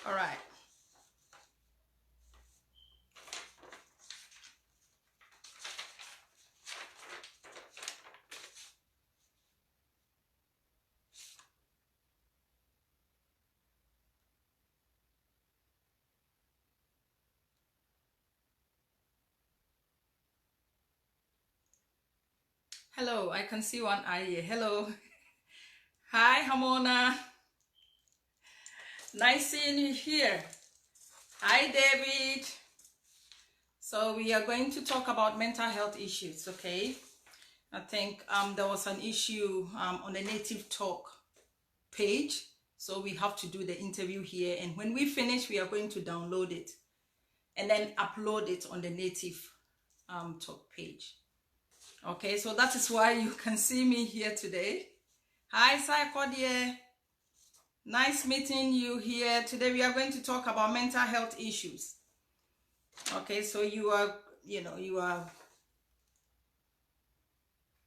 All right. Hello, I can see one eye here. Hello. Hi, Hamona. Nice seeing you here. Hi, David. So we are going to talk about mental health issues, okay? I think there was an issue on the Native Talk page. So we have to do the interview here. And when we finish, we are going to download it and then upload it on the Native Talk page. Okay, so that is why you can see me here today. Hi, Saikodie. Nice meeting you here. Today we are going to talk about mental health issues. Okay, so you are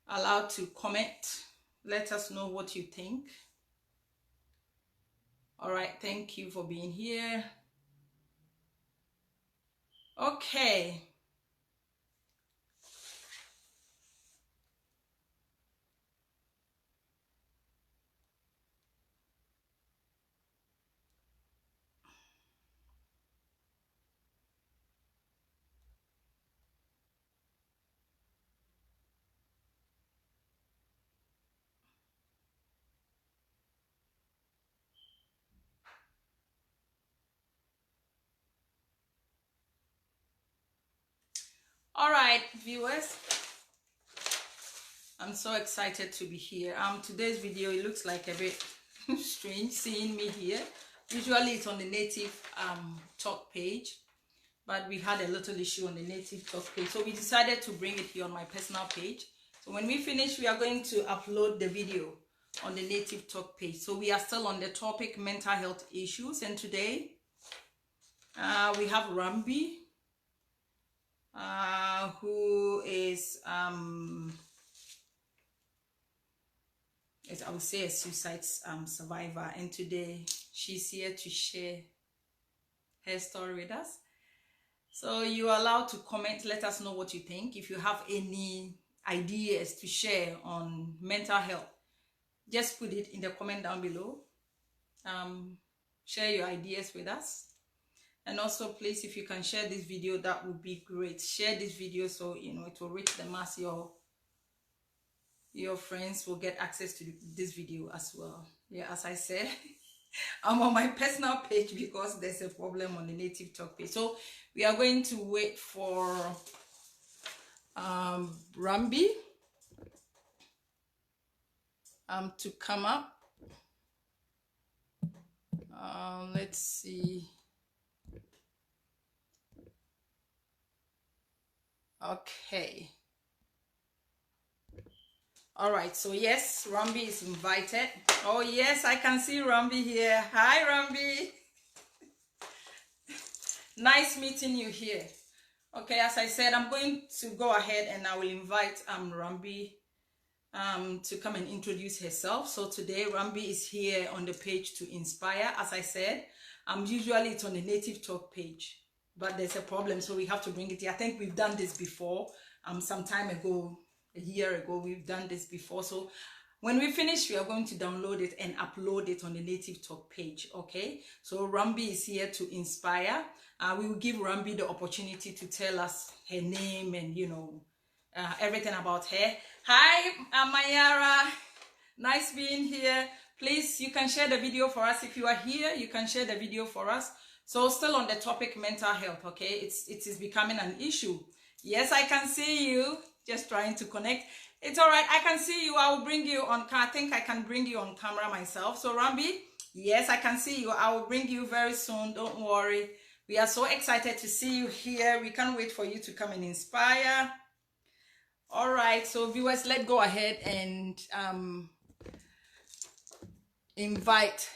allowed to comment. Let us know what you think. All right, thank you for being here. Okay. All right, viewers. I'm so excited to be here. Today's video, it looks like a bit strange seeing me here. Usually it's on the Native Talk page, but we had a little issue on the Native Talk page, so we decided to bring it here on my personal page. So when we finish, we are going to upload the video on the Native Talk page. So we are still on the topic mental health issues, and today we have Rumbiie, who is I would say a suicide survivor, and today she's here to share her story with us. So you are allowed to comment. Let us know what you think. If you have any ideas to share on mental health, just put it in the comment down below. Share your ideas with us. And also, please, if you can share this video, that would be great. Share this video so it will reach the mass. Your friends will get access to this video as well. Yeah, as I said, I'm on my personal page because there's a problem on the Native Talk page. So we are going to wait for Rumbiie to come up. Let's see. Okay. All right, so yes, Rumbiie is invited. Oh yes, I can see Rumbiie here. Hi, Rumbiie. Nice meeting you here. Okay, as I said, I'm going to go ahead and I will invite Rumbiie to come and introduce herself. So today Rumbiie is here on the page to inspire. As I said, usually it's on the Native Talk page, but there's a problem, so we have to bring it here. I think we've done this before. Some time ago, a year ago, we've done this before. So when we finish, we are going to download it and upload it on the Native Talk page. Okay, so Rumbiie is here to inspire. We will give Rumbiie the opportunity to tell us her name and everything about her. Hi, Mayara. Nice being here. Please, you can share the video for us. If you are here, you can share the video for us. So still on the topic mental health, okay? It is becoming an issue. Yes, I can see you. Just trying to connect. It's all right. I can see you. I will bring you on. I think I can bring you on camera myself. So Rumbiie, yes, I can see you. I will bring you very soon. Don't worry. We are so excited to see you here. We can't wait for you to come and inspire. All right. So viewers, let's go ahead and invite.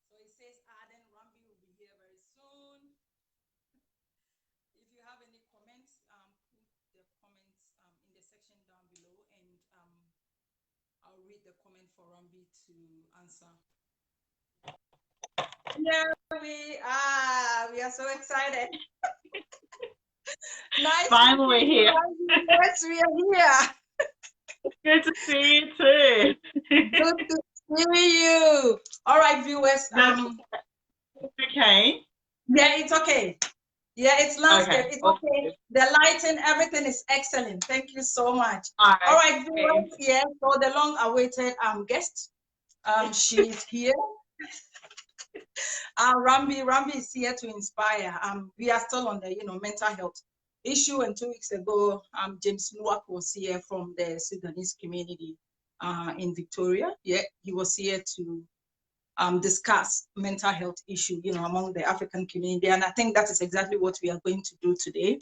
So it says Arden Rumbiie will be here very soon. If you have any comments, put the comments in the section down below, and I'll read the comment for Rumbiie to answer. Here we are. We are so excited. Nice. Finally, we're here. Yes, we are here. Good to see you too. Good to see you. All right, viewers. Okay. Yeah, it's okay. Yeah, it's landscape. Okay. It's okay. The lighting, everything is excellent. Thank you so much. All right, viewers. Yeah, so the long-awaited guest, she's here. Rumbiie is here to inspire. We are still on the mental health issue, and 2 weeks ago, James Luwak was here from the Sudanese community in Victoria. Yeah, he was here to discuss mental health issue, among the African community, and I think that is exactly what we are going to do today.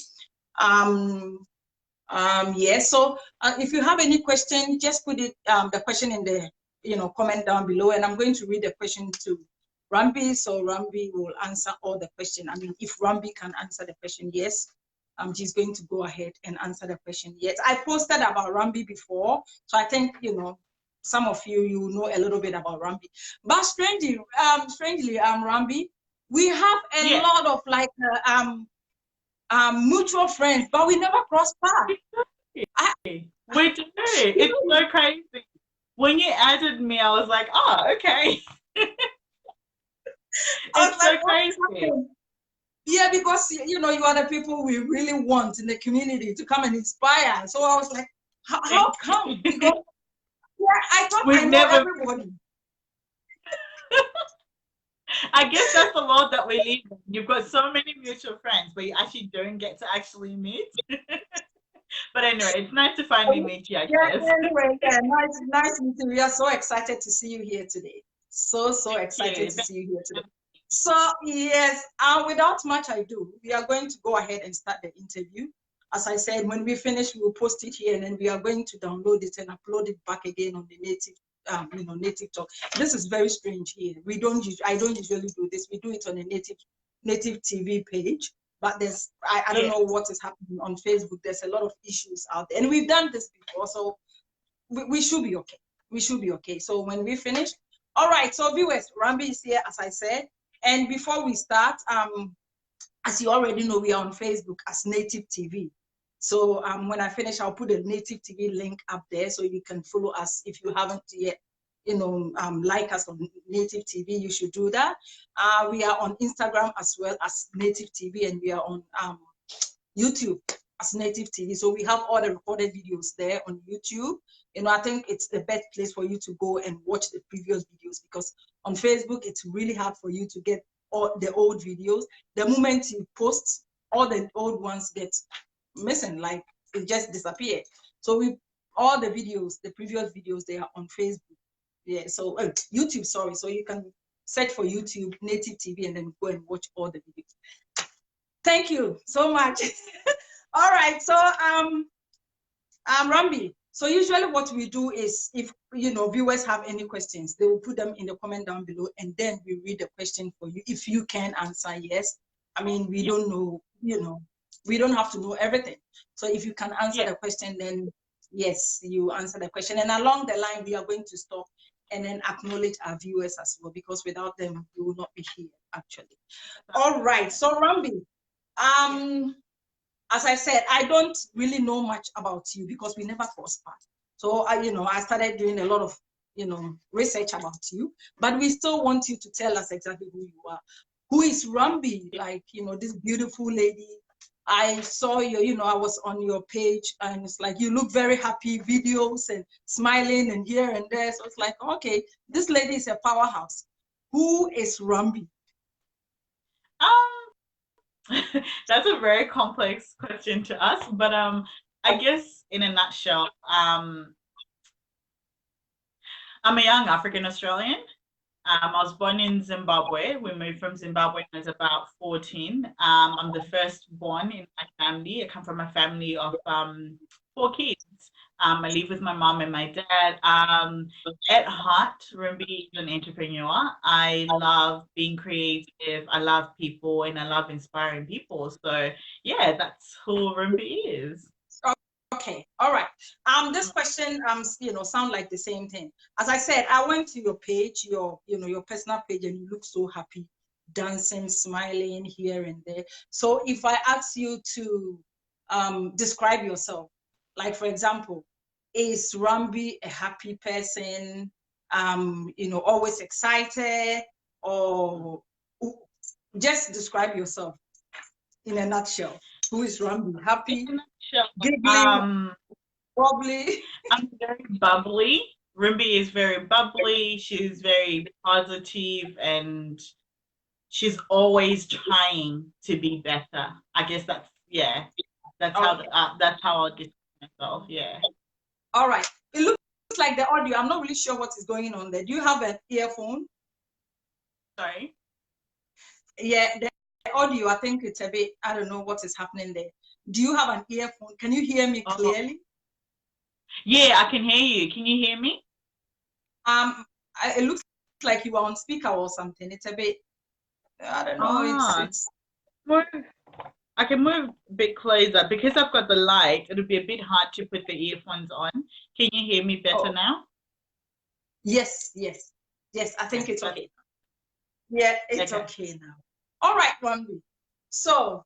Yeah, so if you have any question, just put it the question in the comment down below, and I'm going to read the question to Rumbiie, so Rumbiie will answer all the question. I mean, if Rumbiie can answer the question, yes, she's going to go ahead and answer the question. Yes, I posted about Rumbiie before, so I think some of you know a little bit about Rumbiie. But strangely, Rumbiie, we have a lot of like mutual friends, but we never cross paths. We do. It's so crazy. When you added me, I was like, oh, okay. It's so crazy. Yeah, because you are the people we really want in the community to come and inspire. So I was like, how come? Because I thought I know everybody. I guess that's the world that we live in. You've got so many mutual friends, but you actually don't get to actually meet. But anyway, it's nice to finally meet you, I guess. Anyway, nice meeting you. We are so excited to see you here today. So excited to see you here today. So yes, without much ado, we are going to go ahead and start the interview. As I said, when we finish, we will post it here, and then we are going to download it and upload it back again on the native, native talk. This is very strange here. I don't usually do this. We do it on a native TV page, but there's I don't know what is happening on Facebook. There's a lot of issues out there, and we've done this before, so we should be okay. We should be okay. So when we finish, all right. So viewers, Rumbiie is here, as I said. And before we start, as you already know, we are on Facebook as Native TV. So when I finish, I'll put a Native TV link up there so you can follow us. If you haven't yet, like us on Native TV, you should do that. We are on Instagram as well as Native TV, and we are on YouTube as Native TV. So we have all the recorded videos there on YouTube. I think it's the best place for you to go and watch the previous videos, because on Facebook, it's really hard for you to get all the old videos. The moment you post, all the old ones get missing, like it just disappeared. So all the videos, the previous videos, they are on Facebook. Yeah, so YouTube, sorry. So you can search for YouTube Native TV and then go and watch all the videos. Thank you so much. All right, so Rumbiie. So usually what we do is, if viewers have any questions, they will put them in the comment down below, and then we read the question for you. If you can answer yes, I mean, we don't know, we don't have to know everything. So if you can answer the question, then yes, you answer the question. And along the line, we are going to stop and then acknowledge our viewers as well, because without them, we will not be here, actually. All right, so Rumbiie, as I said, I don't really know much about you because we never crossed paths. So I started doing a lot of research about you, but we still want you to tell us exactly who you are. Who is Rumbiie? Like, this beautiful lady. I saw you, I was on your page, and it's like you look very happy, videos and smiling and here and there. So it's like, okay, this lady is a powerhouse. Who is Rumbiie? That's a very complex question to ask, but I guess in a nutshell, I'm a young African Australian. I was born in Zimbabwe. We moved from Zimbabwe when I was about 14. I'm the firstborn in my family. I come from a family of 4 kids. I live with my mom and my dad. At heart, Rumbiie is an entrepreneur. I love being creative. I love people, and I love inspiring people. So yeah, that's who Rumbiie is. Okay, all right. This question sound like the same thing. As I said, I went to your page, your personal page, and you look so happy. dancing, smiling here and there. So if I ask you to describe yourself, like for example, is Rumbiie a happy person? Always excited, or just describe yourself in a nutshell. Who is Rumbiie? Happy, giggling, bubbly? I'm very bubbly. Rumbiie is very bubbly. She's very positive, and she's always trying to be better. I guess that's That's Okay. that's how I'll describe myself. Yeah. All right. It looks like the audio. I'm not really sure what is going on there. Do you have an earphone? Sorry. Yeah, the audio. I think it's a bit. I don't know what is happening there. Do you have an earphone? Can you hear me clearly? Yeah, I can hear you. Can you hear me? It looks like you are on speaker or something. It's a bit. I don't know. It's. I can move a bit closer because I've got the light. It'll be a bit hard to put the earphones on. Can you hear me better now? Yes. I think it's okay. Yeah, it's okay now. All right, Rumbiie. So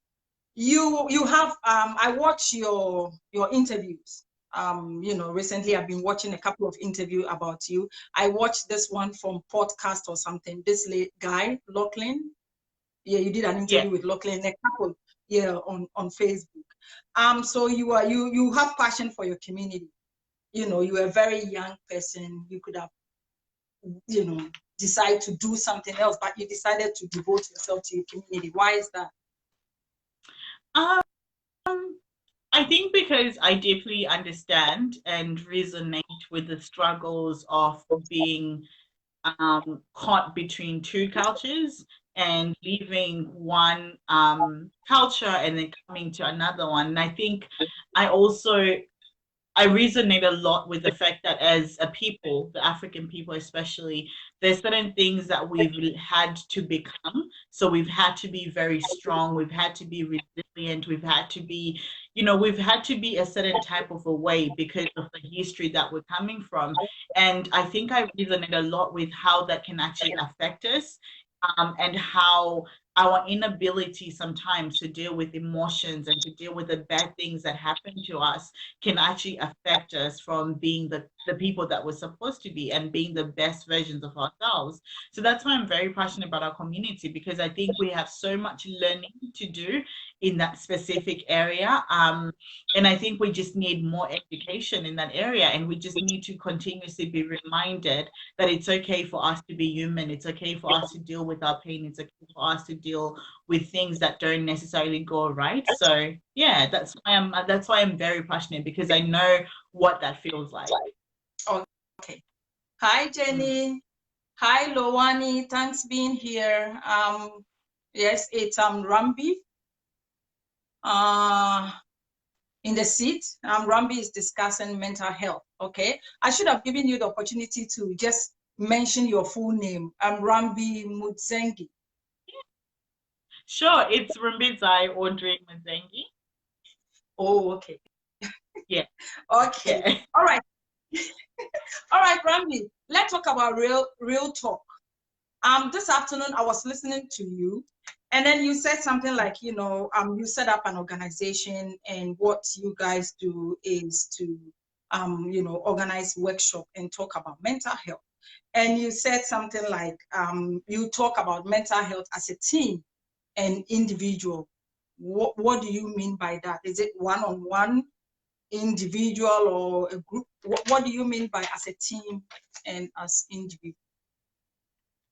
you have I watch your interviews. Recently I've been watching a couple of interviews about you. I watched this one from podcast or something. This guy, Lachlan. Yeah, you did an interview with Lachlan, a couple, on Facebook. So you have passion for your community. You are a very young person. You could have, decide to do something else, but you decided to devote yourself to your community. Why is that? I think because I deeply understand and resonate with the struggles of being caught between two cultures and leaving one culture and then coming to another one. And I think I resonate a lot with the fact that as a people, the African people especially, there's certain things that we've had to become. So we've had to be very strong. We've had to be resilient. We've had to be, we've had to be a certain type of a way because of the history that we're coming from. And I think I resonate a lot with how that can actually affect us, and how our inability sometimes to deal with emotions and to deal with the bad things that happen to us can actually affect us from being the people that we're supposed to be and being the best versions of ourselves. So that's why I'm very passionate about our community, because I think we have so much learning to do in that specific area. And I think we just need more education in that area, and we just need to continuously be reminded that it's okay for us to be human. It's okay for us to deal with our pain. It's okay for us to deal with things that don't necessarily go right. So yeah, that's why I'm very passionate, because I know what that feels like. Okay. Hi, Jenny. Hi, Lowani. Thanks being here. Yes, it's Rumbiie. In the seat, Rumbiie is discussing mental health. Okay, I should have given you the opportunity to just mention your full name. Rumbiie Mudzengi. Sure, it's Rumbiie Mudzengi. Oh, okay. Yeah. Okay. Yeah. All right. All right, Rumbiie. Let's talk about real talk. This afternoon I was listening to you, and then you said something like, you set up an organization, and what you guys do is to, organize workshop and talk about mental health. And you said something like, you talk about mental health as a team and individual. What do you mean by that? Is it one-on-one, individual, or a group? What do you mean by as a team and as individual?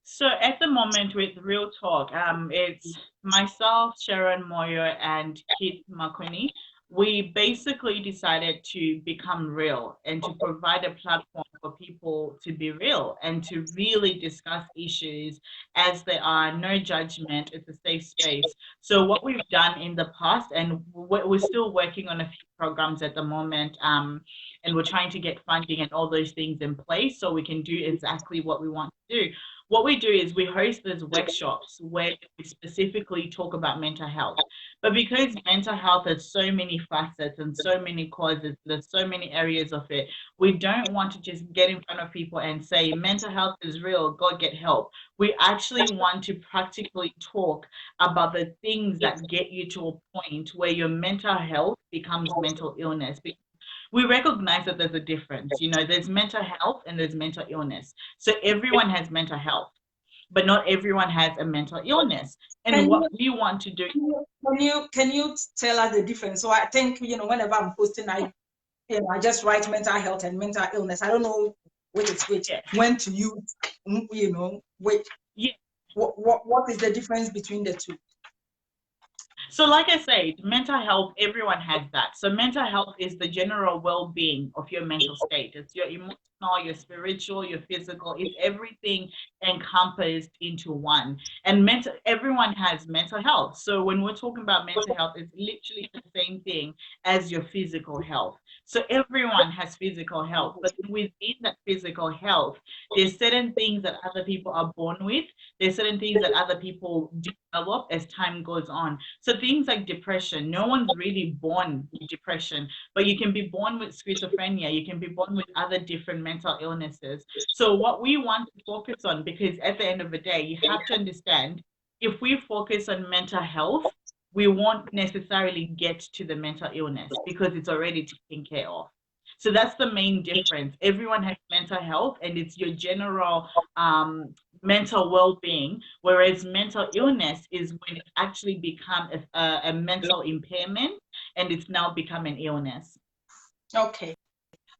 So at the moment with Real Talk, it's myself, Sharon Moyo, and Keith Makoni. We basically decided to become real and to provide a platform for people to be real and to really discuss issues as they are. No judgment. It's a safe space. So what we've done in the past, and we're still working on a few programs at the moment, and we're trying to get funding and all those things in place so we can do exactly what we want to do. what we do is we host these workshops where we specifically talk about mental health. But because mental health has so many facets and so many causes, there's so many areas of it, we don't want to just get in front of people and say mental health is real, go get help. We actually want to practically talk about the things that get you to a point where your mental health becomes mental illness. We recognize that there's a difference. You know, there's mental health and there's mental illness. So everyone has mental health, but not everyone has a mental illness. And what we want to do. Can you tell us the difference? So I think, whenever I'm posting, I just write mental health and mental illness. I don't know which is which, when to use, which. Yeah. What is the difference between the two? So like I said, mental health, everyone has that. So mental health is the general well-being of your mental state. It's your emotional, your spiritual, your physical. It's everything encompassed into one. And everyone has mental health. So when we're talking about mental health, it's literally the same thing as your physical health. So everyone has physical health, but within that physical health, there's certain things that other people are born with. There's certain things that other people develop as time goes on. So things like depression, no one's really born with depression, but you can be born with schizophrenia, you can be born with other different mental illnesses. So what we want to focus on, because at the end of the day, you have to understand, if we focus on mental health, we won't necessarily get to the mental illness because it's already taken care of. So that's the main difference. Everyone has mental health and it's your general mental well-being, whereas mental illness is when it actually become a mental impairment and it's now become an illness. Okay.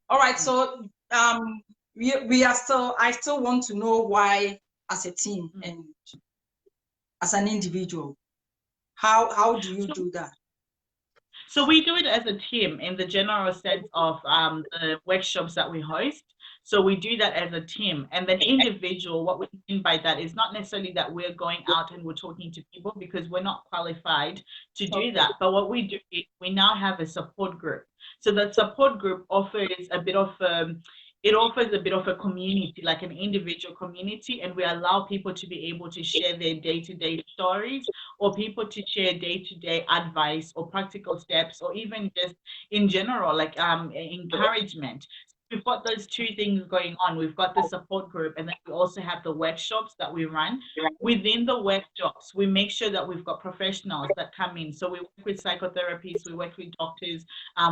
All right. So I still want to know why as a team and as an individual, how do you do that? So we do it as a team in the general sense of the workshops that we host. So we do that as a team. And then individual, what we mean by that is not necessarily that we're going out and we're talking to people, because we're not qualified to do that. But what we do is we now have a support group. So that support group offers a bit of a community, like an individual community, and we allow people to be able to share their day-to-day stories, or people to share day-to-day advice or practical steps, or even just in general, like encouragement. We've got those two things going on. We've got the support group, and then we also have the workshops that we run. Within the workshops, we make sure that we've got professionals that come in. So we work with psychotherapists, we work with doctors,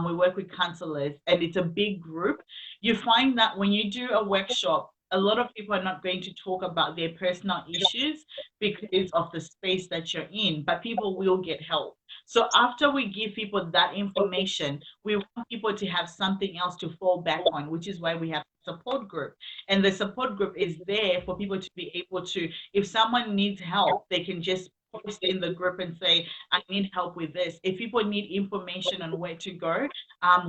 we work with counselors, and it's a big group. You find that when you do a workshop, a lot of people are not going to talk about their personal issues because of the space that you're in, but people will get help. So after we give people that information, we want people to have something else to fall back on, which is why we have a support group. And the support group is there for people to be able to, if someone needs help, they can just post in the group and say, I need help with this. If people need information on where to go,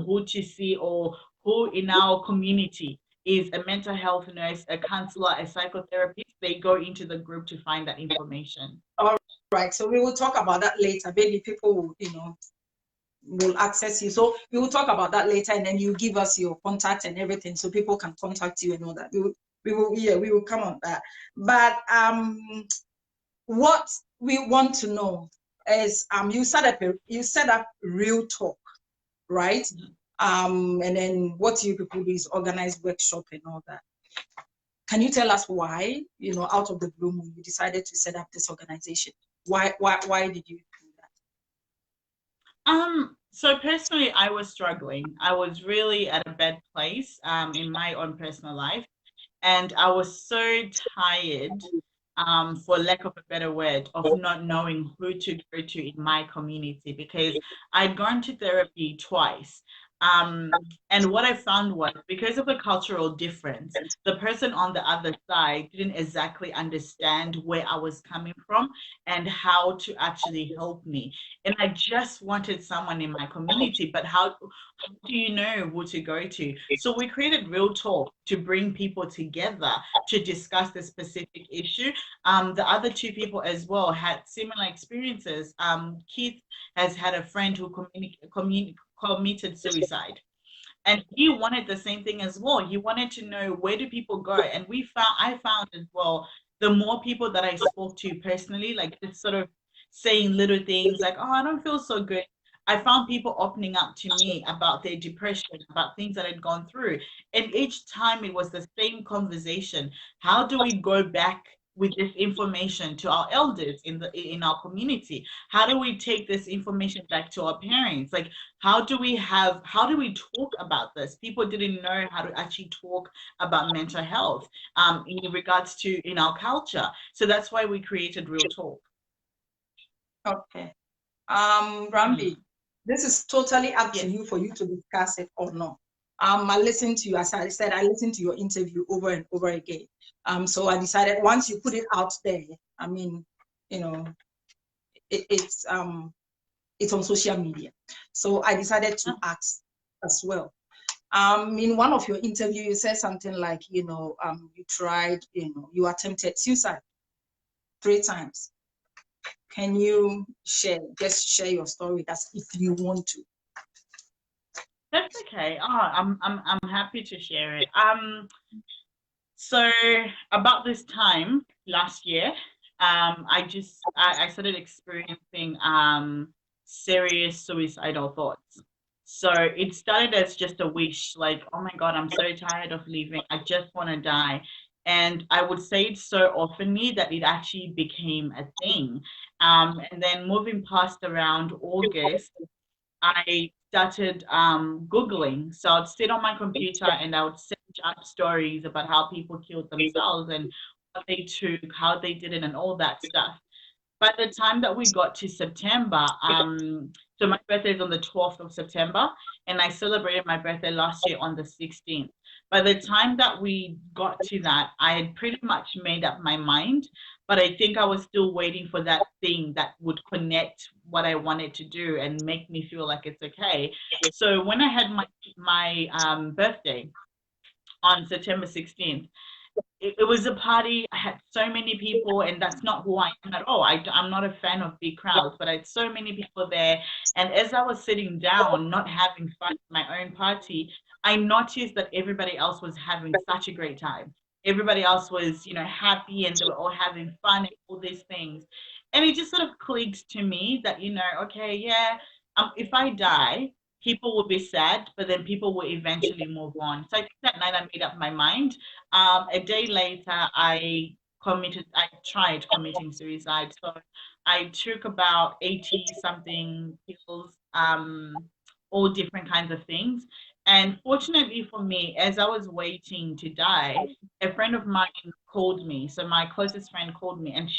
who to see, or who in our community is a mental health nurse, a counselor, a psychotherapist, they go into the group to find that information. All right. So we will talk about that later. Maybe people will, will access you. So we will talk about that later, and then you give us your contact and everything so people can contact you and all that. We will come on that. But what we want to know is you set up Real Talk, right? And then what you people do is organize workshop and all that. Can you tell us why, out of the blue moon, you decided to set up this organization? Why did you do that? So personally, I was struggling. I was really at a bad place in my own personal life. And I was so tired, for lack of a better word, of not knowing who to go to in my community, because I'd gone to therapy twice. And what I found was, because of the cultural difference, the person on the other side didn't exactly understand where I was coming from and how to actually help me. And I just wanted someone in my community, but how do you know who to go to? So we created Real Talk to bring people together to discuss the specific issue. The other two people as well had similar experiences. Keith has had a friend who committed suicide, and he wanted the same thing as well. He wanted to know, where do people go? And I found as well the more people that I spoke to personally, like just sort of saying little things like, oh, I don't feel so good. I found people opening up to me about their depression, about things that I'd gone through. And each time it was the same conversation. How do we go back with this information to our elders in our community? How do we take this information back to our parents? Like, how do we talk about this? People didn't know how to actually talk about mental health in regards to in our culture. So that's why we created Real Talk. Okay. Rumbiie, this is totally up to you for you to discuss it or not. I listened to you, as I said, I listened to your interview over and over again. So I decided once you put it out there, I mean, you know, it's on social media. So I decided to ask as well. In one of your interviews, you said something like, you tried, you attempted suicide 3 times. Can you just share your story with us if you want to? That's okay. I'm happy to share it. So about this time last year, I started experiencing serious suicidal thoughts. So it started as just a wish, like, oh my God, I'm so tired of living. I just want to die. And I would say it so oftenly that it actually became a thing. And then moving past around August, I started Googling. So I'd sit on my computer and I would search up stories about how people killed themselves and what they took, how they did it, and all that stuff. By the time that we got to September, so my birthday is on the 12th of September, and I celebrated my birthday last year on the 16th. By the time that we got to that, I had pretty much made up my mind, but I think I was still waiting for that thing that would connect what I wanted to do and make me feel like it's okay. So when I had my birthday on September 16th, it was a party. I had so many people, and that's not who I am at all. I'm not a fan of big crowds, but I had so many people there. And as I was sitting down, not having fun at my own party, I noticed that everybody else was having such a great time. Everybody else was, happy, and they were all having fun and all these things. And it just sort of clicked to me that, okay, yeah, if I die, people will be sad, but then people will eventually move on. So I think that night I made up my mind. A day later, I tried committing suicide. So I took about 80 something pills, all different kinds of things. And fortunately for me, as I was waiting to die, a friend of mine called me. So my closest friend called me, and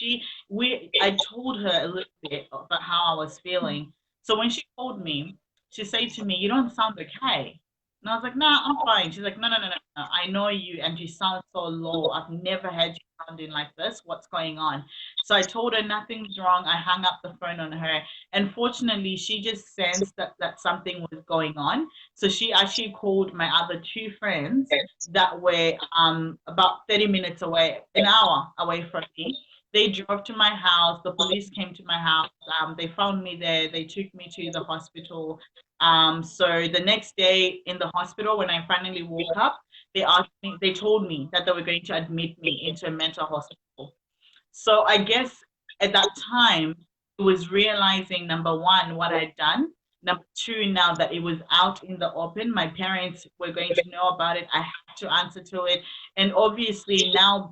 I told her a little bit about how I was feeling. So when she called me, she said to me, "You don't sound okay." And I was like, "Nah, I'm fine." She's like, "No, no, no, no, no. I know you, and you sound so low. I've never had you sounding like this. What's going on?" So I told her nothing's wrong. I hung up the phone on her. And fortunately, she just sensed that something was going on. So she actually called my other 2 friends that were about 30 minutes away, an hour away from me. They drove to my house. The police came to my house. They found me there. They took me to the hospital. So the next day in the hospital, when I finally woke up, they told me that they were going to admit me into a mental hospital. So I guess at that time, it was realizing, number one, what I'd done. Number two, now that it was out in the open, my parents were going to know about it. I had to answer to it. And obviously now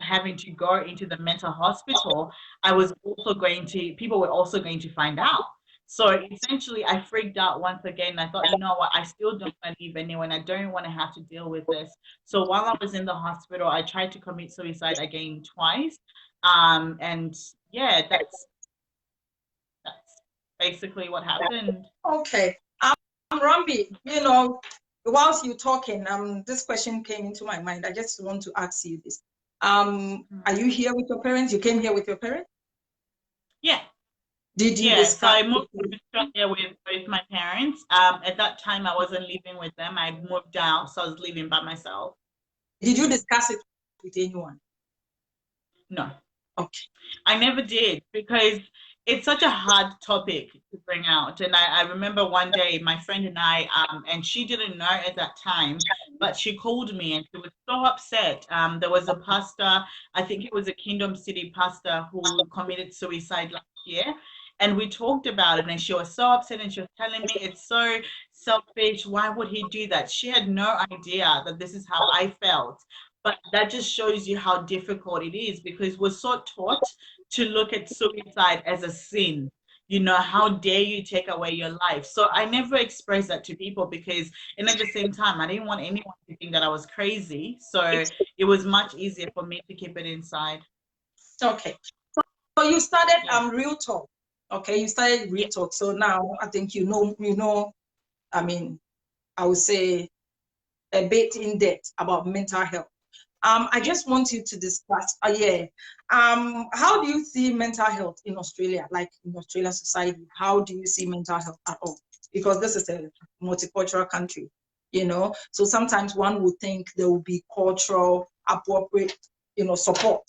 having to go into the mental hospital, people were also going to find out. So essentially, I freaked out once again. I thought, you know what, I still don't want to leave anyone. I don't want to have to deal with this. So while I was in the hospital, I tried to commit suicide again twice. And yeah, that's basically what happened. Okay. Rumbiie, whilst you're talking, this question came into my mind. I just want to ask you this. Are you here with your parents? You came here with your parents? Yeah. Did you discuss? So I moved to Australia with both my parents. At that time, I wasn't living with them. I moved out, so I was living by myself. Did you discuss it with anyone? No. Okay. I never did, because it's such a hard topic to bring out. And I remember one day my friend and I, and she didn't know at that time, but she called me and she was so upset. There was a pastor, I think it was a Kingdom City pastor who committed suicide last year. And we talked about it, and she was so upset and she was telling me it's so selfish. Why would he do that? She had no idea that this is how I felt. But that just shows you how difficult it is because we're so taught to look at suicide as a sin. You know, how dare you take away your life? So I never expressed that to people because, and at the same time, I didn't want anyone to think that I was crazy. So it was much easier for me to keep it inside. Okay. So you started Yeah. Real Talk. Okay, you started Real Talk. So now I think you know, I mean, I would say a bit in depth about mental health. I just want you to discuss, how do you see mental health in Australia, like in Australia society? How do you see mental health at all? Because this is a multicultural country, you know. So sometimes one would think there will be cultural appropriate, support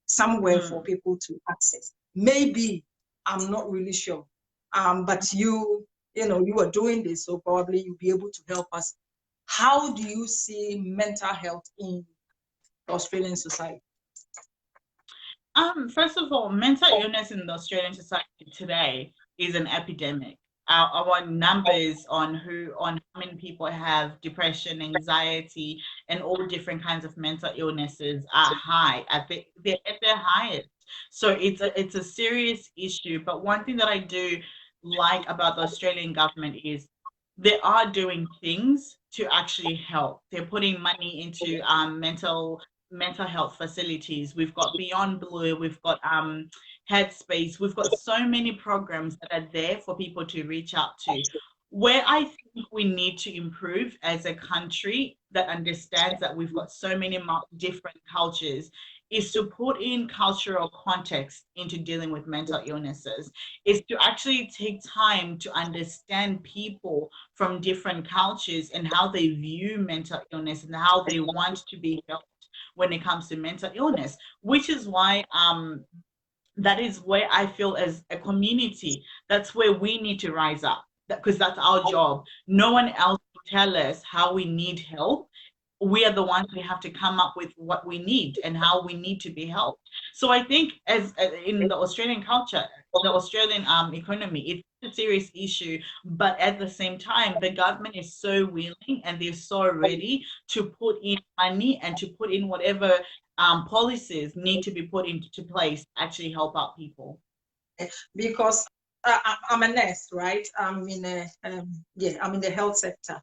somewhere for people to access. Maybe, I'm not really sure. But you are doing this, so probably you'll be able to help us. How do you see mental health in Australian society? First of all, mental illness in the Australian society today is an epidemic. Our numbers on how many people have depression, anxiety, and all different kinds of mental illnesses are high. They're at their highest. So it's a serious issue. But one thing that I do like about the Australian government is they are doing things to actually help. They're putting money into mental health facilities. We've got Beyond Blue, we've got Headspace, we've got so many programs that are there for people to reach out to. Where I think we need to improve as a country that understands that we've got so many different cultures is to put in cultural context into dealing with mental illnesses, is to actually take time to understand people from different cultures and how they view mental illness and how they want to be helped when it comes to mental illness, which is why that is where I feel as a community, that's where we need to rise up because that's our job. No one else will tell us how we need help. We are the ones who have to come up with what we need and how we need to be helped. So I think as in the Australian culture, the Australian economy, it's a serious issue, but at the same time, the government is so willing and they're so ready to put in money and to put in whatever policies need to be put into place to actually help out people. Because I'm a nurse, right? I'm in I'm in the health sector,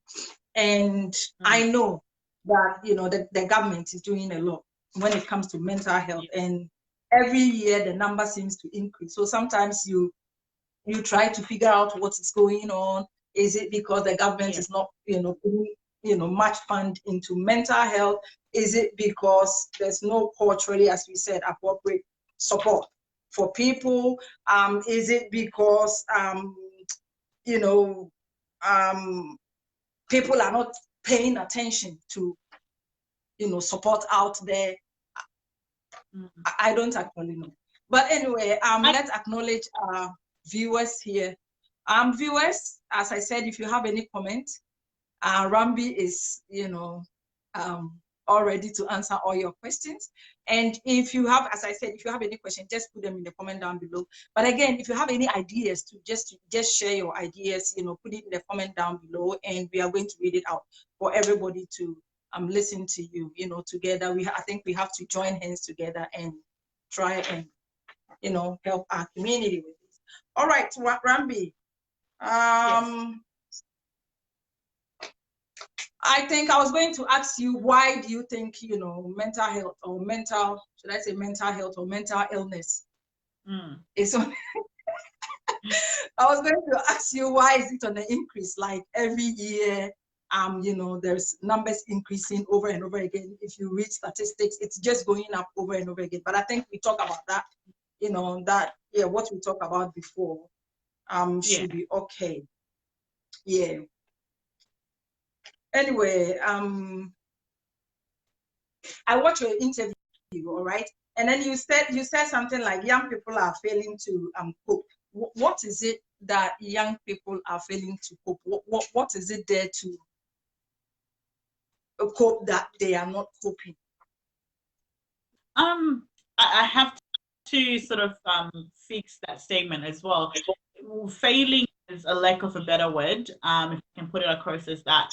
and I know that the government is doing a lot when it comes to mental health, and every year the number seems to increase. So sometimes you try to figure out what is going on. Is it because the government is not putting much fund into mental health? Is it because there's no culturally, as we said, appropriate support for people? Is it because people are not paying attention to support out there? I don't actually know. But anyway, let's acknowledge our viewers here. Viewers, as I said, if you have any comment, Rumbiie is all ready to answer all your questions. And if you have, as I said, if you have any questions, just put them in the comment down below. But again, if you have any ideas to just share your ideas, put it in the comment down below, and we are going to read it out for everybody to listen to you. Together I think we have to join hands together and try and help our community with this. All right, Rumbiie. Yes. I think I was going to ask you, why do you think, mental health or mental, should I say mental health or mental illness is on? I was going to ask you, why is it on the increase? Like every year, there's numbers increasing over and over again. If you read statistics, it's just going up over and over again. But I think we talk about that, what we talked about before should be okay. Yeah. Anyway, I watched your interview, all right? And then you said something like young people are failing to cope. What is it that young people are failing to cope? What is it there to cope that they are not coping? I have to sort of fix that statement as well. Failing is a lack of a better word, if I can put it across as that.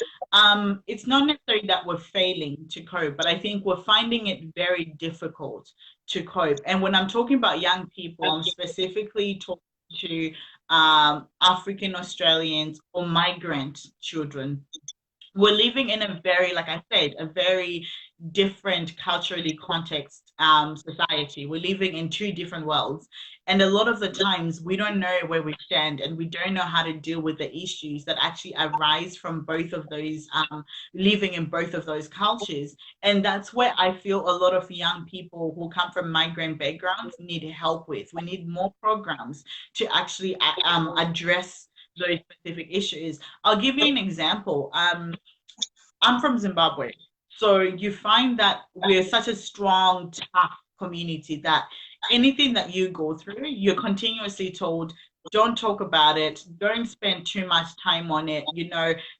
It's not necessarily that we're failing to cope, but I think we're finding it very difficult to cope. And when I'm talking about young people, I'm specifically talking to African Australians or migrant children. We're living in a very, like I said, a very different culturally context society. We're living in two different worlds. And a lot of the times we don't know where we stand and we don't know how to deal with the issues that actually arise from both of those, living in both of those cultures. And that's where I feel a lot of young people who come from migrant backgrounds need help with. We need more programs to actually address those specific issues. I'll give you an example. I'm from Zimbabwe. So you find that we're such a strong, tough community that anything that you go through, you're continuously told, don't talk about it, don't spend too much time on it,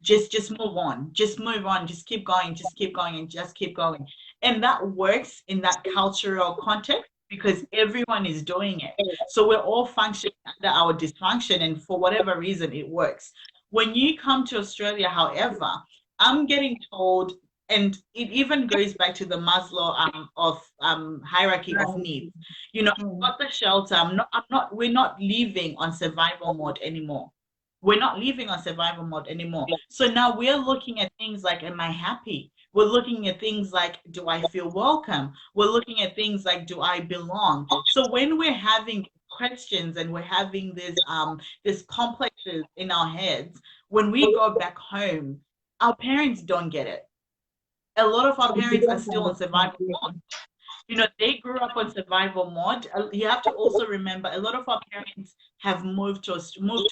just move on, just move on, just keep going, and just keep going. And that works in that cultural context because everyone is doing it. So we're all functioning under our dysfunction, and for whatever reason, it works. When you come to Australia, however, I'm getting told, and it even goes back to the Maslow hierarchy of needs. I've got the shelter. We're not living on survival mode anymore. We're not living on survival mode anymore. So now we're looking at things like, am I happy? We're looking at things like, do I feel welcome? We're looking at things like, do I belong? So when we're having questions and we're having these complexes in our heads, when we go back home, our parents don't get it. A lot of our parents are still on survival mode. They grew up on survival mode. You have to also remember a lot of our parents have moved to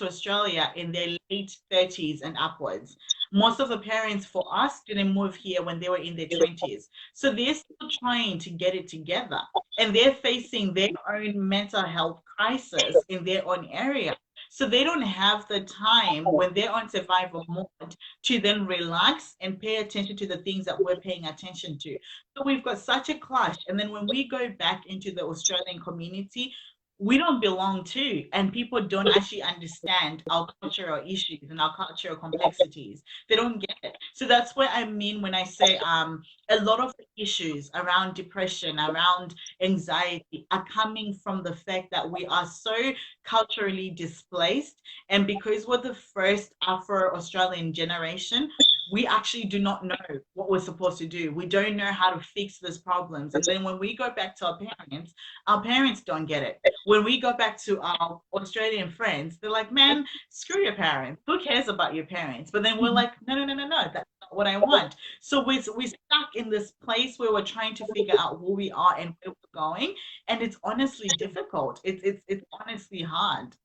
Australia in their late 30s and upwards. Most of the parents for us didn't move here when they were in their 20s. So they're still trying to get it together and they're facing their own mental health crisis in their own area. So they don't have the time when they're on survival mode to then relax and pay attention to the things that we're paying attention to. So we've got such a clash. And then when we go back into the Australian community, we don't belong to, and people don't actually understand our cultural issues and our cultural complexities. They don't get it. So that's what I mean when I say a lot of the issues around depression, around anxiety are coming from the fact that we are so culturally displaced. And because we're the first Afro-Australian generation, we actually do not know what we're supposed to do. We don't know how to fix these problems. And then when we go back to our parents don't get it. When we go back to our Australian friends, they're like, man, screw your parents. Who cares about your parents? But then we're like, no, that's not what I want. So we're stuck in this place where we're trying to figure out who we are and where we're going. And it's honestly difficult. It's honestly hard.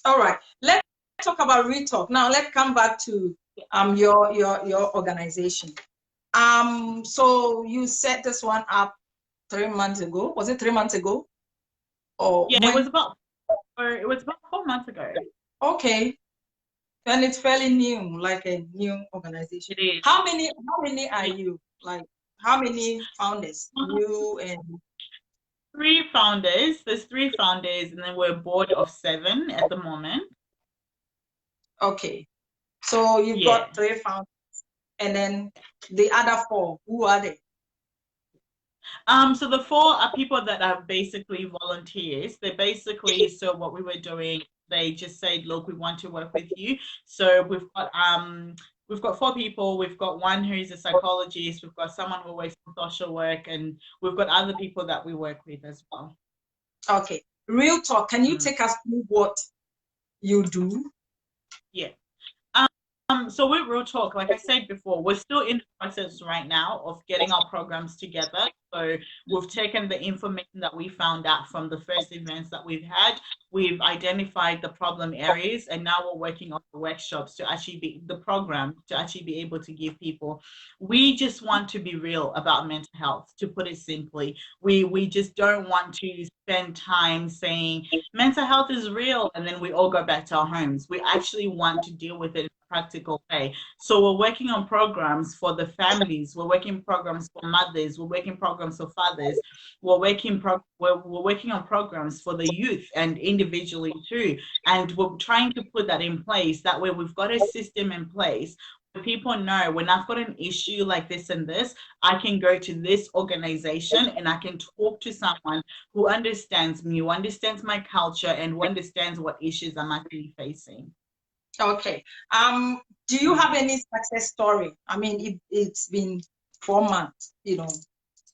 All right. Let's talk about Real Talk. Now let's come back to your organization. So you set this one up 3 months ago. Was it 3 months ago? Or yeah, it was about 4 months ago. Okay. And it's fairly new, like a new organization. It is. How many are you? Like how many founders? You and 3 founders. There's 3 founders, and then we're a board of 7 at the moment. Okay. So you've got 3 founders, and then the other 4, who are they? So the 4 are people that are basically volunteers. They're basically, so what we were doing, they just said, look, we want to work with you. So we've got 4 people. We've got one who's a psychologist. We've got someone who works in social work, and we've got other people that we work with as well. Okay. Real Talk. Can you take us through what you do? Yeah. So with Real Talk, like I said before, we're still in the process right now of getting our programs together. So we've taken the information that we found out from the first events that we've had, we've identified the problem areas, and now we're working on the workshops to actually be the program to actually be able to give people. We just want to be real about mental health, to put it simply. We just don't want to spend time saying mental health is real and then we all go back to our homes. We actually want to deal with it in a practical way. So we're working on programs for the families, we're working programs for mothers, we're working programs for fathers, we're working on programs for the youth and individually too. And we're trying to put that in place. That way we've got a system in place where people know when I've got an issue like this and this, I can go to this organization and I can talk to someone who understands me, who understands my culture, and who understands what issues I'm actually facing. Okay. Do you have any success story? I mean, it's been 4 months,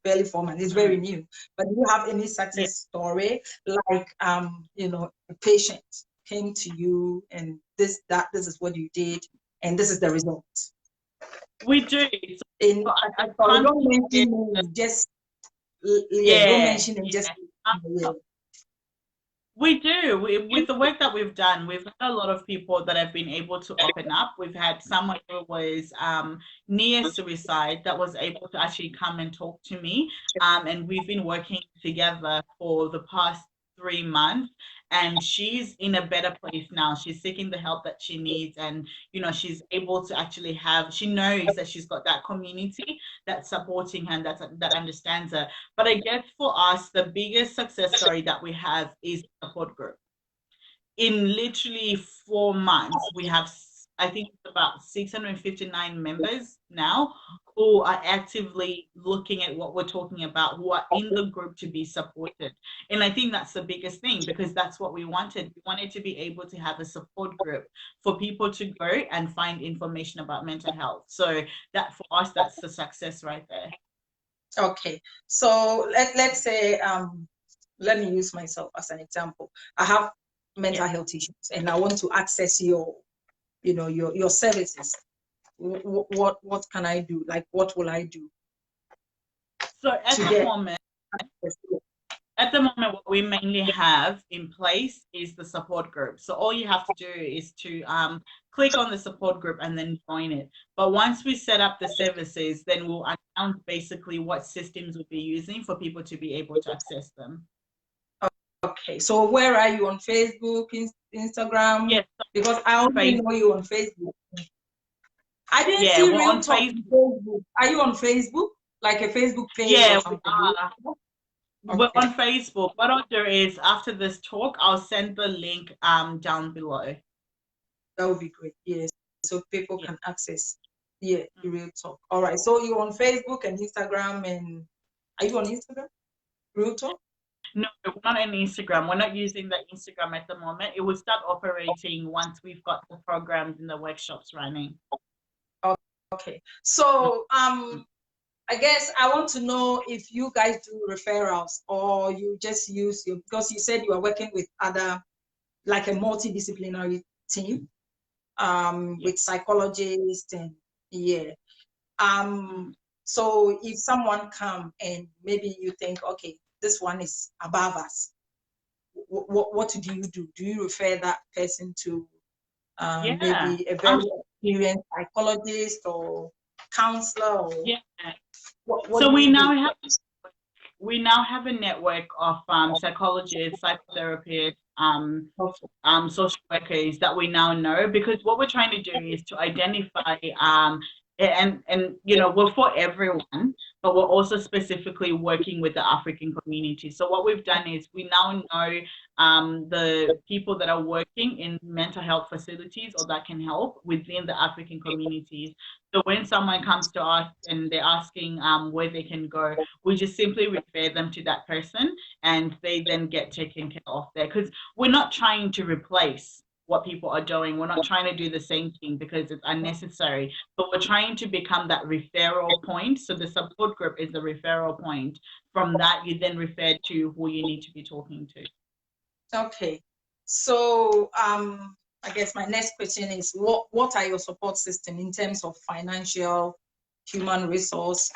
barely 4 months. It's very new. But do you have any success story, like a patient came to you and this is what you did and this is the result? We do. Don't mention just don't mention it just. We do. With the work that we've done, we've had a lot of people that have been able to open up. We've had someone who was near suicide that was able to actually come and talk to me. And we've been working together for the past 3 months. And she's in a better place now. She's seeking the help that she needs. And, she's able to actually she knows that she's got that community that's supporting her and that understands her. But I guess for us, the biggest success story that we have is the support group. In literally 4 months, we have, I think it's about 659 members now who are actively looking at what we're talking about, who are in the group to be supported. And I think that's the biggest thing, because that's what we wanted. We wanted to be able to have a support group for people to go and find information about mental health. So that for us, that's the success right there. Okay. So let's say, let me use myself as an example. I have mental health issues and I want to access your services. What can I do? Like, what will I do? So at the moment, what we mainly have in place is the support group. So all you have to do is to click on the support group and then join it. But once we set up the services, then we'll announce basically what systems we'll be using for people to be able to access them. Okay, so where are you on Facebook, Instagram? Yes, because I only know you on Facebook. I didn't see Real Talk on Facebook. Are you on Facebook? Like a Facebook page or something? We're on Facebook. What I'll do is after this talk, I'll send the link down below. That would be great. Yes, so people can access. Yeah, Real Talk. All right. So you're on Facebook and Instagram, and are you on Instagram? Real Talk? No, we're not on Instagram. We're not using the Instagram at the moment. It will start operating once we've got the programs and the workshops running. Okay. So I guess I want to know if you guys do referrals or you just use because you said you are working with other, like a multidisciplinary team, with psychologists and so if someone come and maybe you think, okay, this one is above us, what do you do? Do you refer that person to maybe a very experienced psychologist or counselor? Or so we now have a network of psychologists, psychotherapists, social workers that we now know, because what we're trying to do is to identify and we're for everyone, but we're also specifically working with the African community. So what we've done is we now know the people that are working in mental health facilities or that can help within the African communities. So when someone comes to us and they're asking where they can go, we just simply refer them to that person and they then get taken care of there, because we're not trying to replace what people are doing. We're not trying to do the same thing because it's unnecessary, but we're trying to become that referral point. So the support group is the referral point. From that, you then refer to who you need to be talking to. Okay. So I guess my next question is, what are your support system in terms of financial, human resource?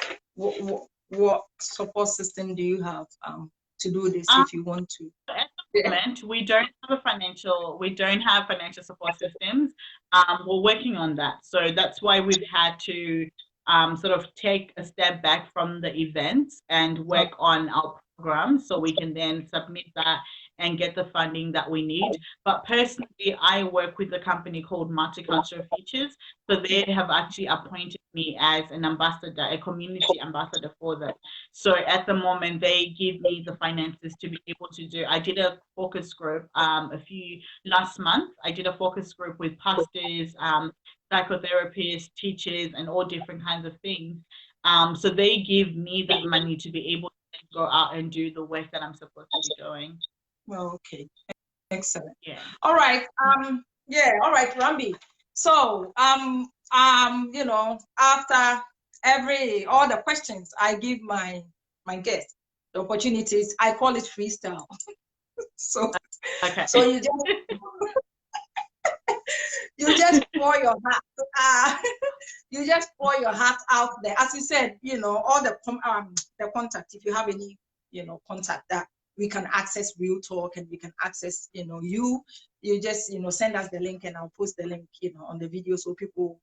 what support system do you have to do this if you want to? At the moment, we don't have financial support systems. We're working on that. So that's why we've had to sort of take a step back from the events and work on our program so we can then submit that and get the funding that we need. But personally, I work with a company called Multicultural. So they have actually appointed me as an ambassador, a community ambassador for them. So at the moment, they give me the finances to be able to do. I did a focus group last month. I did a focus group with pastors, psychotherapists, teachers, and all different kinds of things. So they give me that money to be able to go out and do the work that I'm supposed to be doing. Well, okay, excellent. Yeah. All right. Yeah. All right, Rumbiie. So you know, after all the questions, I give my guests the opportunities. I call it freestyle. So okay. So you just pour your heart. You just pour your heart out there. As you said, you know, all the contact. If you have any, you know, contact that we can access Real Talk and we can access, you know, you just, you know, send us the link and I'll post the link, you know, on the video so people,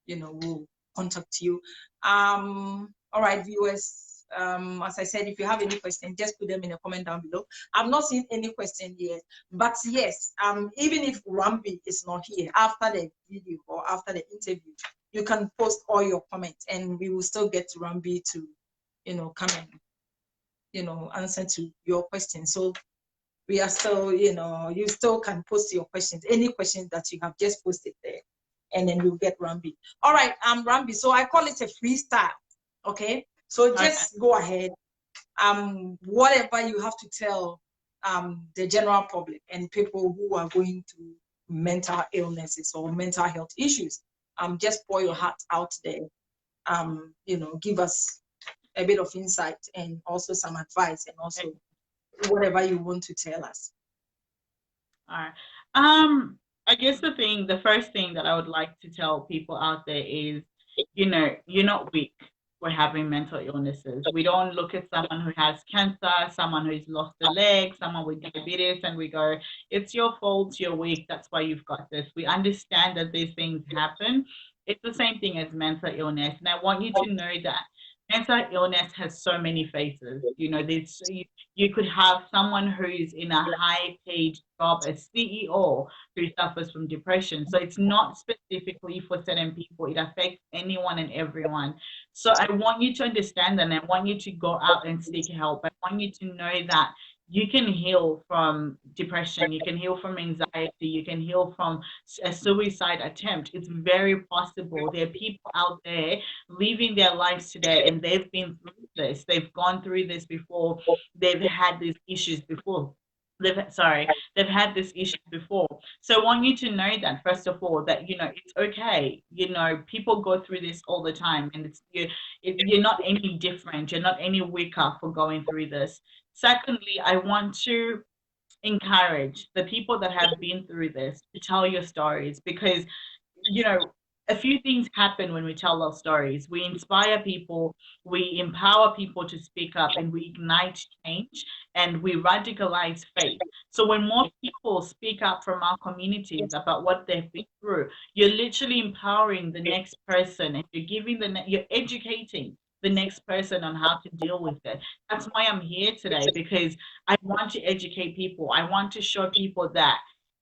you know, will contact you. All right, viewers. As I said, if you have any questions, just put them in a comment down below. I've not seen any question yet, but yes, even if Rumbiie is not here after the video or after the interview, you can post all your comments and we will still get Rumbiie to, you know, come and, you know, answer to your questions. So we are still, you know, you still can post your questions, any questions that you have just posted there, and then you'll get Rumbiie. All right, Rumbiie. So I call it a freestyle. Okay. So just go ahead. Whatever you have to tell the general public and people who are going through mental illnesses or mental health issues, just pour your heart out there. You know, give us a bit of insight and also some advice and also whatever you want to tell us. All right. I guess the first thing that I would like to tell people out there is, you know, you're not weak for having mental illnesses. We don't look at someone who has cancer, someone who's lost a leg, someone with diabetes, and we go, it's your fault, you're weak, that's why you've got this. We understand that these things happen. It's the same thing as mental illness. And I want you to know that mental illness has so many faces. You know, you could have someone who's in a high-paid job, a CEO, who suffers from depression. So it's not specifically for certain people. It affects anyone and everyone. So I want you to understand that, and I want you to go out and seek help. I want you to know that you can heal from depression, you can heal from anxiety, you can heal from a suicide attempt. It's very possible. There are people out there living their lives today and they've been through this. They've gone through this before. They've had these issues before. They've had this issue before. So I want you to know that, first of all, that, you know, it's okay. You know, people go through this all the time, and you're not any different. You're not any weaker for going through this. Secondly, I want to encourage the people that have been through this to tell your stories, because, you know, a few things happen when we tell our stories. We inspire people, we empower people to speak up, and we ignite change, and we radicalize faith. So when more people speak up from our communities about what they've been through, you're literally empowering the next person, and you're educating the next person on how to deal with it. That's why I'm here today, because I want to educate people. I want to show people that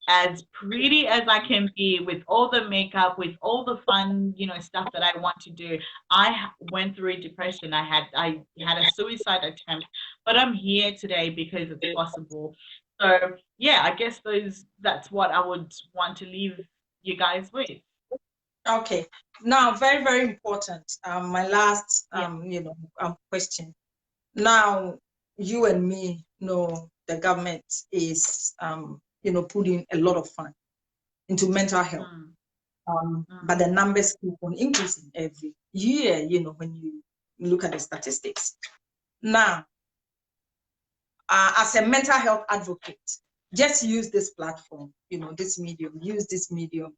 as pretty as I can be, with all the makeup, with all the fun, you know, stuff that I want to do, I went through depression. I had a suicide attempt, but I'm here today because it's possible. So yeah, I guess that's what I would want to leave you guys with. Okay. Now, very, very important. My last, you know, question. Now, you and me know the government is, you know, putting a lot of funds into mental health. But the numbers keep on increasing every year, you know, when you look at the statistics. Now, as a mental health advocate, just use this platform, you know, use this medium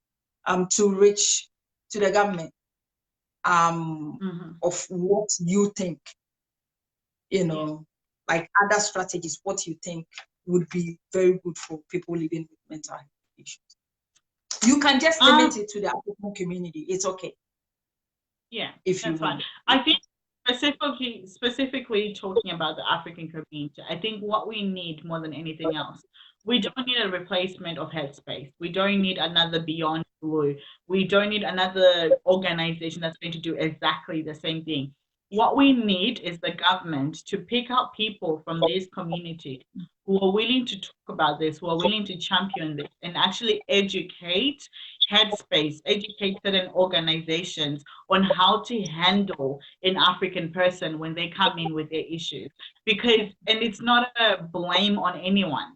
to reach to the government of what you think you know, like other strategies, what you think would be very good for people living with mental health issues. You can just limit it to the African community. It's okay. Yeah, if you that's fine. want. I think specifically talking about the African community, I think what we need more than anything else, we don't need a replacement of Headspace. We don't need another Beyond Blue. We don't need another organization that's going to do exactly the same thing. What we need is the government to pick up people from this community who are willing to talk about this, who are willing to champion this, and actually educate Headspace, educate certain organizations on how to handle an African person when they come in with their issues. Because, and it's not a blame on anyone.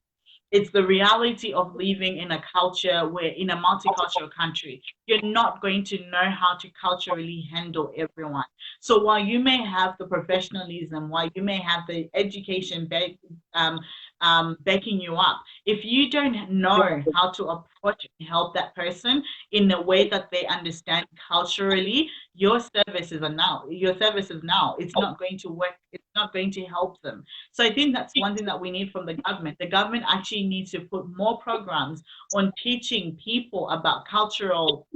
It's the reality of living in a culture where, in a multicultural country, you're not going to know how to culturally handle everyone. So while you may have the professionalism, while you may have the education backing you up, if you don't know how to approach and help that person in a way that they understand culturally, your services now, it's not going to work. It's not going to help them. So I think that's one thing that we need from the government. The government actually needs to put more programs on teaching people about cultural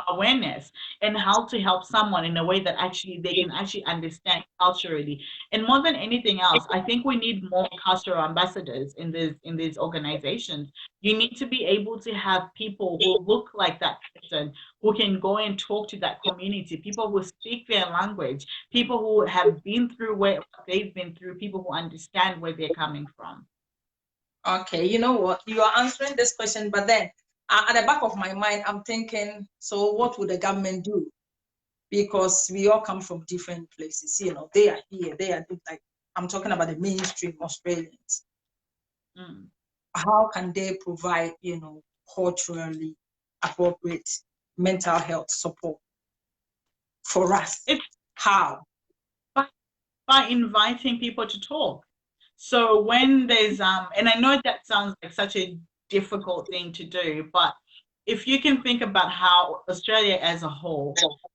awareness and how to help someone in a way that actually they can actually understand culturally. And more than anything else, I think we need more cultural ambassadors in these organizations. You need to be able to have people who look like that person, who can go and talk to that community, people who speak their language, people who have been through what they've been through, people who understand where they're coming from. Okay, you know what? You are answering this question, but then at the back of my mind, I'm thinking, so what would the government do? Because we all come from different places. You know, they are here, they are like, I'm talking about the mainstream Australians. How can they provide, you know, culturally appropriate mental health support for us? How? By inviting people to talk. So when there's and I know that sounds like such a difficult thing to do, but if you can think about how Australia as a whole,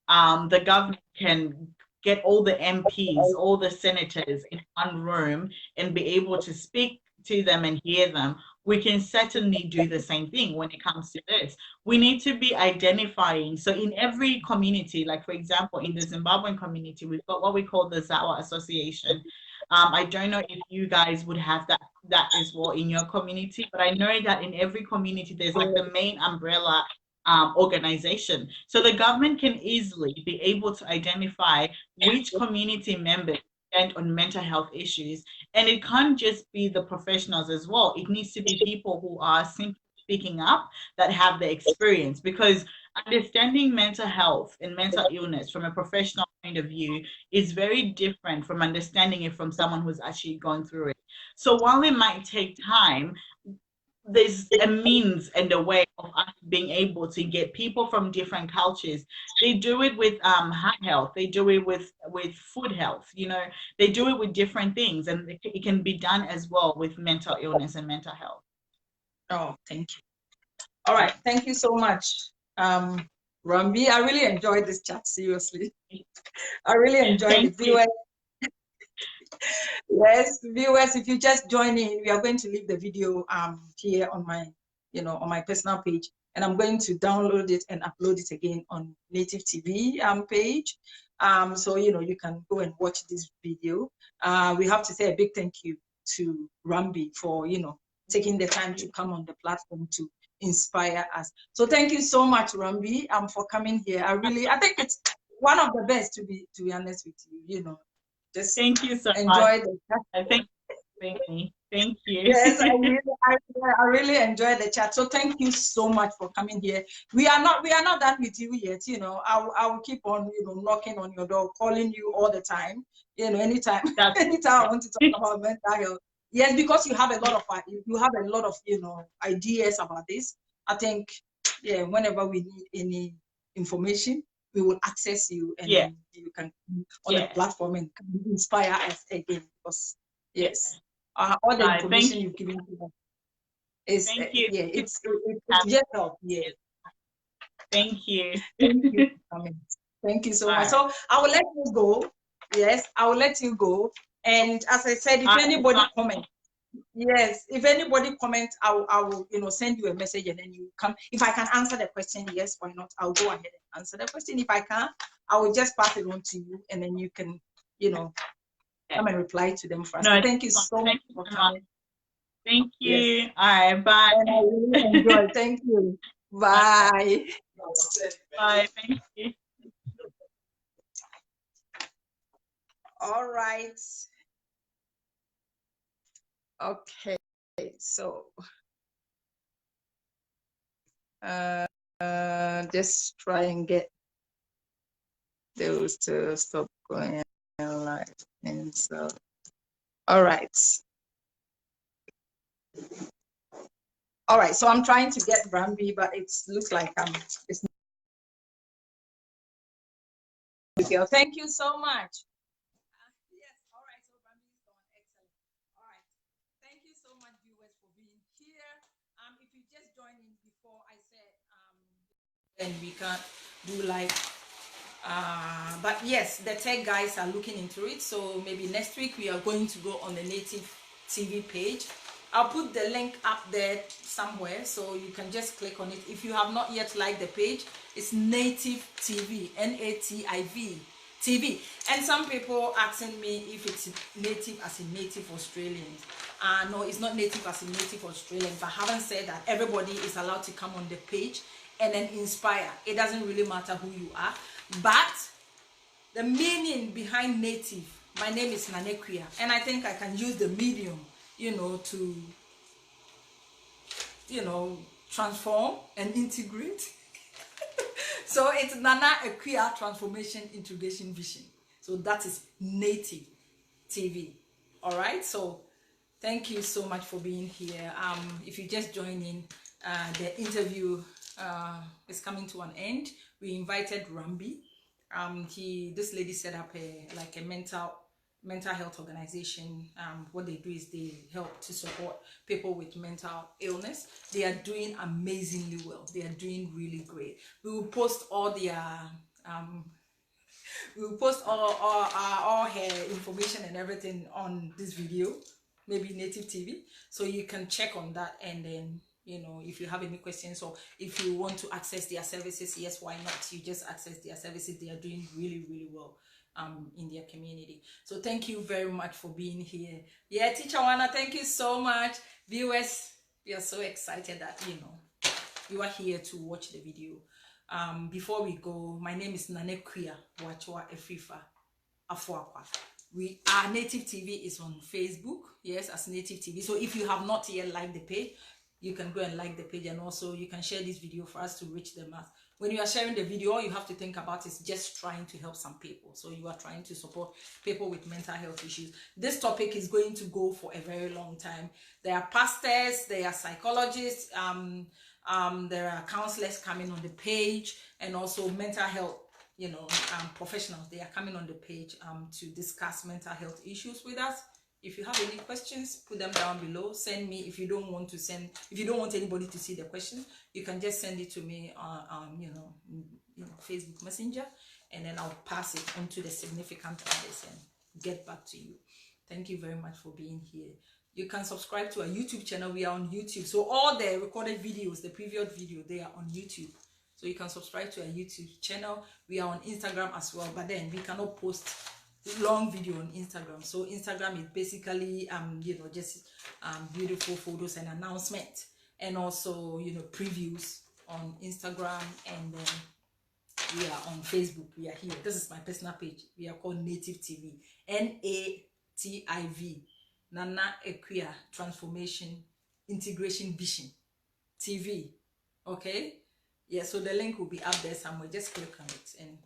the government can get all the MPs, all the senators in one room and be able to speak to them and hear them, we can certainly do the same thing when it comes to this. We need to be identifying. So in every community, like for example, in the Zimbabwean community, we've got what we call the Zawa Association. I don't know if you guys would have that as well in your community, but I know that in every community, there's like the main umbrella organization. So the government can easily be able to identify which community members stand on mental health issues. And it can't just be the professionals as well. It needs to be people who are simply speaking up, that have the experience, because understanding mental health and mental illness from a professional point of view is very different from understanding it from someone who's actually gone through it. So while it might take time, there's a means and a way of us being able to get people from different cultures. They do it with heart health. They do it with food health. You know, they do it with different things, and it can be done as well with mental illness and mental health. Oh, thank you. All right, thank you so much, Rumbiie. I really enjoyed this chat. Seriously, I really enjoyed it. Viewers, yes, viewers, if you just join in, we are going to leave the video here on my, you know, on my personal page, and I'm going to download it and upload it again on Native TV page. So you know, you can go and watch this video. We have to say a big thank you to Rumbiie for, you know, taking the time to come on the platform to inspire us. So thank you so much, Rumbiie, for coming here. I think it's one of the best, to be honest with you. You know, just thank you so enjoy much. Thank you. Yes, I really enjoyed the chat. So thank you so much for coming here. We are not done with you yet. You know, I will keep on, you know, knocking on your door, calling you all the time. You know, anytime anytime I want to talk about mental health. Yes, because you have a lot of you know, ideas about this. I think, yeah, whenever we need any information, we will access you, and then you can on the platform and inspire us again. Because yes, all the information you've given to us is it's just help. Yeah. Thank you. Thank you for coming. Thank you so much. So I will let you go. Yes, I will let you go. And as I said, if anybody comments, yes, if anybody comments, I will, send you a message and then you come. If I can answer the question, yes, why not? I'll go ahead and answer the question. If I can't, I will just pass it on to you and then you can, come and reply to them first. No, thank you so much for coming. Thank you. Yes. All right, bye. And I really enjoy. Thank you. Bye. Bye. Thank you. All right. Okay. So just try and get those to stop going live. And so, all right. All right, so I'm trying to get Rumbiie, but it looks like it's not. Thank you so much. Yes, all right, so Rumbiie is gone. Excellent. All right, thank you so much, viewers, for being here. If you just joined in before, I said, and we can't do live. But yes, the tech guys are looking into it. So maybe next week we are going to go on the Native TV page. I'll put the link up there somewhere so you can just click on it. If you have not yet liked the page, it's Native TV, Nativ TV. And some people asking me if it's native as in native Australian. No, it's not native as in native Australian, but having said that, everybody is allowed to come on the page and then inspire. It doesn't really matter who you are. But the meaning behind native, my name is Nanekwia, and I think I can use the medium, to, transform and integrate. So it's Nana Ekwia Transformation Integration Vision. So that is Native TV. All right. So thank you so much for being here. If you just joined in, the interview is coming to an end. We invited Rumbiie. This lady set up a mental health organization. What they do is they help to support people with mental illness. They are doing amazingly well. They are doing really great. We will post all their all her information and everything on this video, maybe Native TV, so you can check on that. And then if you have any questions or if you want to access their services, yes, why not? You just access their services. They are doing really, really well in their community. So thank you very much for being here. Yeah, Teacher Wana, thank you so much. Viewers, we are so excited that you are here to watch the video. Before we go, my name is Nanekwia Wachwa Efifa Afuakwa. Our Native TV is on Facebook, yes, as Native TV. So if you have not yet liked the page, you can go and like the page, and also you can share this video for us to reach the mass. When you are sharing the video, all you have to think about is just trying to help some people. So you are trying to support people with mental health issues. This topic is going to go for a very long time. There are pastors, there are psychologists, there are counselors coming on the page, and also mental health professionals. They are coming on the page to discuss mental health issues with us. If you have any questions, put them down below. Send me. If you don't want anybody to see the question, you can just send it to me on Facebook Messenger, and then I'll pass it on to the significant others and get back to you. Thank you very much for being here. You can subscribe to our YouTube channel. We are on YouTube. So all the recorded videos, the previous video, they are on YouTube. So you can subscribe to our YouTube channel. We are on Instagram as well, but then we cannot post long video on Instagram. So Instagram is basically just beautiful photos and announcements, and also previews on Instagram, and then we are on Facebook. We are here. This is my personal page. We are called Native TV, Nativ, Nana Ekwia Transformation Integration Vision TV. Okay, yeah, so the link will be up there somewhere. Just click on it and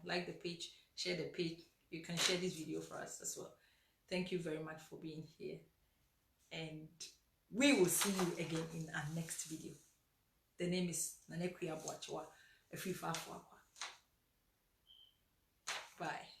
like the page, share the page. You can share this video for us as well. Thank you very much for being here, and we will see you again in our next video. The name is Nanekwia Wachwa Efifa Afuakwa. Bye.